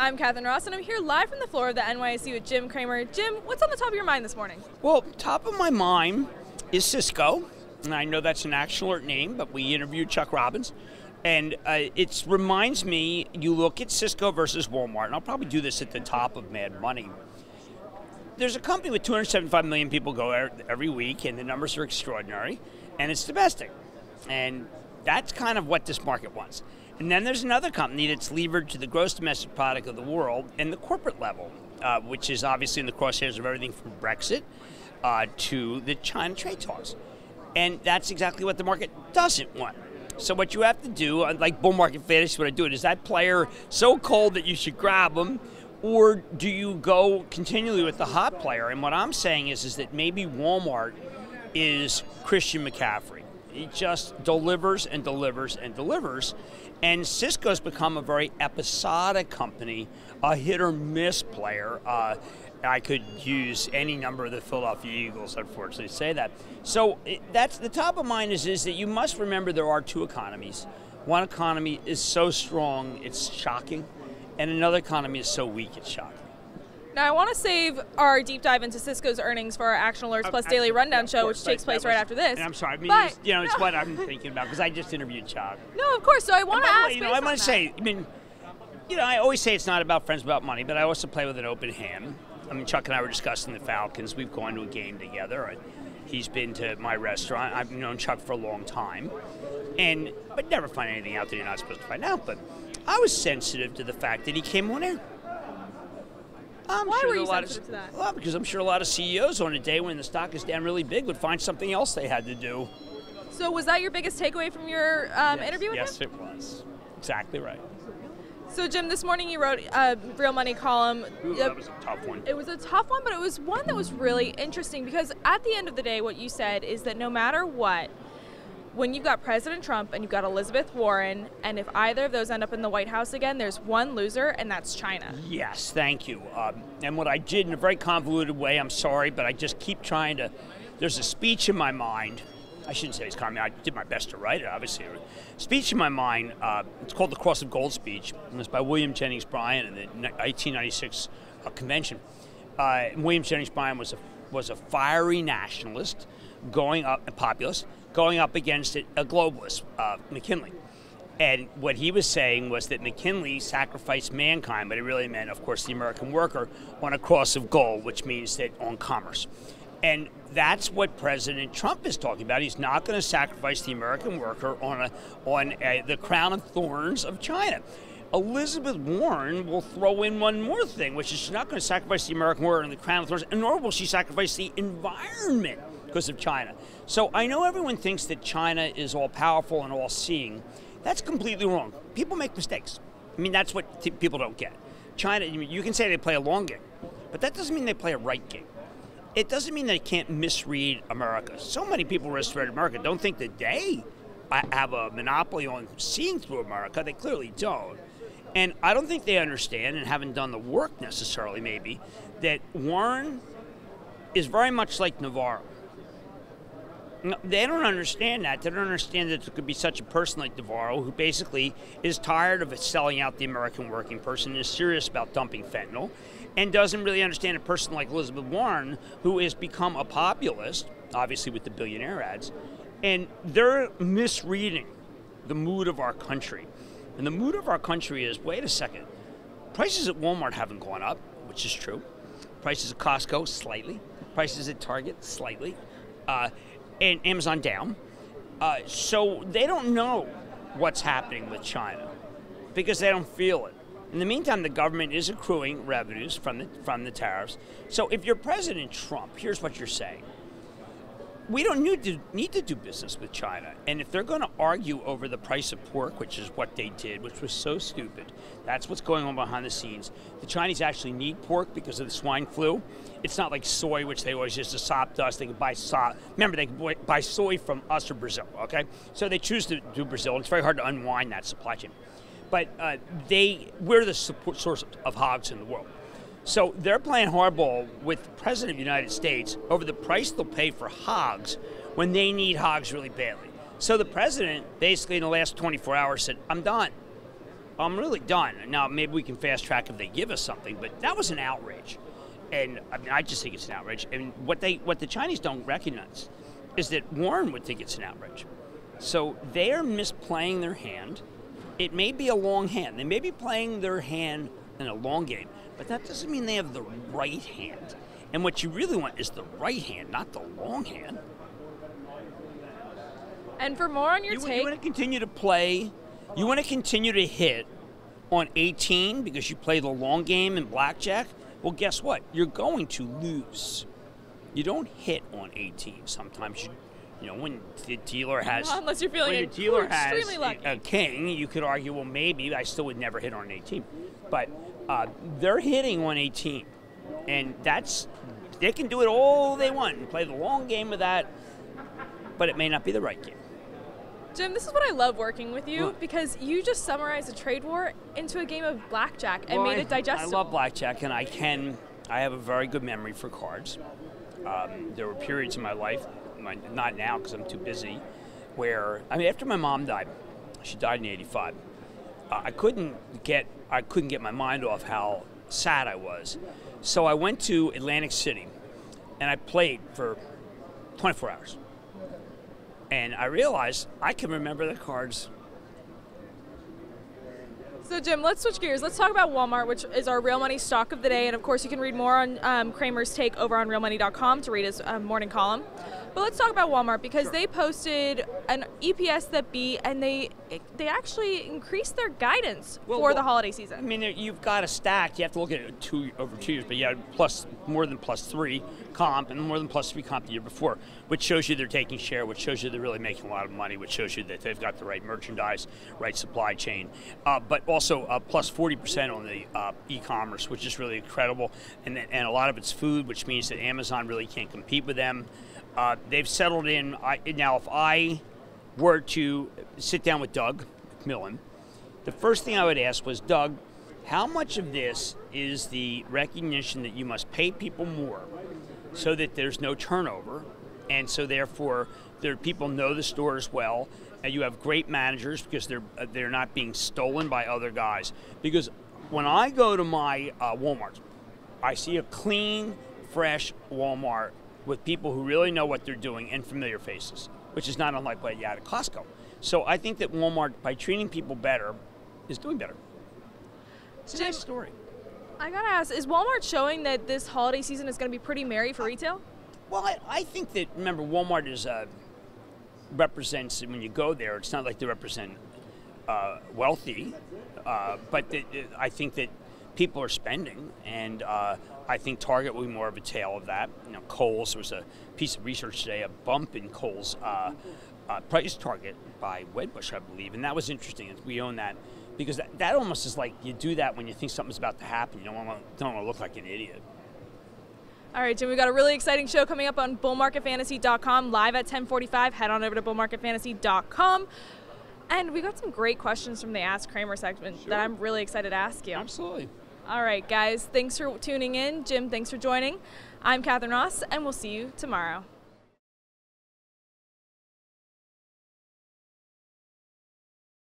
I'm Catherine Ross, and I'm here live from the floor of the NYSE with Jim Cramer. Jim, what's on the top of your mind this morning? Well, top of my mind is Cisco, and I know that's an Action Alert name, but we interviewed Chuck Robbins, and it reminds me, you look at Cisco versus Walmart, and I'll probably do this at the top of Mad Money. There's a company with 275 million people go every week, and the numbers are extraordinary, and it's domestic, and that's kind of what this market wants. And then there's another company that's levered to the gross domestic product of the world and the corporate level, which is obviously in the crosshairs of everything from Brexit to the China trade talks. And that's exactly what the market doesn't want. So what you have to do, like bull market fantasy, what I do, is that player so cold that you should grab them, or do you go continually with the hot player? And what I'm saying is that maybe Walmart is Christian McCaffrey. He just delivers and delivers and delivers. And Cisco's become a very episodic company, a hit or miss player. I could use any number of the Philadelphia Eagles, unfortunately, to say that. So that's the top of mind is that you must remember there are two economies. One economy is so strong, it's shocking, and another economy is so weak, it's shocking. Now, I want to save our deep dive into Cisco's earnings for our Action Alerts Plus Daily Rundown show, which takes place right after this. And I'm sorry, I mean, but, it's what I'm thinking about, because I just interviewed Chuck. No, of course, so I want to ask I want to say, I always say it's not about friends, about money, but I also play with an open hand. I mean, Chuck and I were discussing the Falcons. We've gone to a game together. He's been to my restaurant. I've known Chuck for a long time, but never find anything out that you're not supposed to find out. But I was sensitive to the fact that he came on air. Why were you sensitive to that? Well, because I'm sure a lot of CEOs on a day when the stock is down really big would find something else they had to do. So was that your biggest takeaway from your interview with him? Yes, it was. Exactly right. So, Jim, this morning you wrote a Real Money column. Ooh, that was a tough one. It was a tough one, but it was one that was really interesting because at the end of the day, what you said is that no matter what, when you've got President Trump and you've got Elizabeth Warren, and if either of those end up in the White House again, there's one loser, and that's China. Yes, thank you. And what I did in a very convoluted way, I'm sorry, but I just keep trying to, there's a speech in my mind. I shouldn't say it's common. I did my best to write it, obviously. Speech in my mind, it's called the Cross of Gold speech. And it's by William Jennings Bryan in the 1896 convention. William Jennings Bryan was a fiery nationalist, a populist, going up against a globalist, McKinley. And what he was saying was that McKinley sacrificed mankind, but it really meant, of course, the American worker on a cross of gold, which means that on commerce. And that's what President Trump is talking about. He's not going to sacrifice the American worker on the crown of thorns of China. Elizabeth Warren will throw in one more thing, which is she's not going to sacrifice the American worker on the crown of thorns, and nor will she sacrifice the environment because of China. So I know everyone thinks that China is all-powerful and all-seeing. That's completely wrong. People make mistakes. I mean, that's what people don't get. China, you can say they play a long game, but that doesn't mean they play a right game. It doesn't mean they can't misread America. So many people who misread America don't think that they have a monopoly on seeing through America. They clearly don't. And I don't think they understand, and haven't done the work necessarily maybe, that Warren is very much like Navarro. They don't understand that. They don't understand that there could be such a person like Navarro who basically is tired of selling out the American working person and is serious about dumping fentanyl, and doesn't really understand a person like Elizabeth Warren who has become a populist, obviously with the billionaire ads, and they're misreading the mood of our country. And the mood of our country is, wait a second, prices at Walmart haven't gone up, which is true. Prices at Costco, slightly. Prices at Target, slightly. And Amazon down. So they don't know what's happening with China because they don't feel it. In the meantime, the government is accruing revenues from the tariffs. So if you're President Trump, here's what you're saying. We don't need to do business with China. And if they're going to argue over the price of pork, which is what they did, which was so stupid, that's what's going on behind the scenes. The Chinese actually need pork because of the swine flu. It's not like soy, which they always just sop to us. They can buy soy. Remember, they can buy soy from us or Brazil, okay? So they choose to do Brazil. It's very hard to unwind that supply chain. But we're the source of hogs in the world. So they're playing hardball with the President of the United States over the price they'll pay for hogs when they need hogs really badly. So the President basically in the last 24 hours said, I'm done. I'm really done. Now, maybe we can fast track if they give us something, but that was an outrage. And I mean, I just think it's an outrage. And what the Chinese don't recognize is that Warren would think it's an outrage. So they're misplaying their hand. It may be a long hand. They may be playing their hand in a long game, but that doesn't mean they have the right hand. And what you really want is the right hand, not the long hand. And for more on your take, you want to continue to play. You want to continue to hit on 18 because you play the long game in blackjack. Well, guess what? You're going to lose. You don't hit on 18. Sometimes you know, when the dealer has, unless you're feeling when the dealer extremely has lucky. a king, you could argue, well, maybe I still would never hit on 18. But they're hitting on 18, and they can do it all they want and play the long game with that, but it may not be the right game. Jim, this is what I love working with you, because you just summarized a trade war into a game of blackjack and made it digestible. I love blackjack, and I have a very good memory for cards. There were periods in my life, not now because I'm too busy, where, I mean, after my mom died, she died in '85, I couldn't get my mind off how sad I was. So I went to Atlantic City, and I played for 24 hours. And I realized I can remember the cards. So Jim, let's switch gears. Let's talk about Walmart, which is our real money stock of the day. And of course, you can read more on Cramer's take over on realmoney.com to read his morning column. But let's talk about Walmart, because they posted an EPS that beat, and they actually increased their guidance for the holiday season. I mean, you've got a stack. You have to look at it over 2 years, but you had more than +3 comp and more than +3 comp the year before, which shows you they're taking share, which shows you they're really making a lot of money, which shows you that they've got the right merchandise, right supply chain, but also +40% on the e-commerce, which is really incredible, and a lot of it's food, which means that Amazon really can't compete with them. They've settled in. Now, if I were to sit down with Doug McMillan, the first thing I would ask was, Doug, how much of this is the recognition that you must pay people more so that there's no turnover, and so therefore people know the stores well, and you have great managers because they're not being stolen by other guys? Because when I go to my Walmart, I see a clean, fresh Walmart with people who really know what they're doing and familiar faces, which is not unlike what you had at Costco. So I think that Walmart, by treating people better, is doing better. It's a nice story. I gotta ask, is Walmart showing that this holiday season is going to be pretty merry for retail? Well, I think that, remember, Walmart represents, when you go there, it's not like they represent wealthy, but I think that people are spending, and I think Target will be more of a tale of that. You know, Kohl's, there was a piece of research today, a bump in Kohl's price target by Wedbush, I believe, and that was interesting. We own that, because that almost is like you do that when you think something's about to happen. You don't want to look like an idiot. All right, Jim, we've got a really exciting show coming up on bullmarketfantasy.com live at 10:45. Head on over to bullmarketfantasy.com. And we got some great questions from the Ask Cramer segment that I'm really excited to ask you. Absolutely. All right, guys, thanks for tuning in. Jim, thanks for joining. I'm Catherine Ross, and we'll see you tomorrow.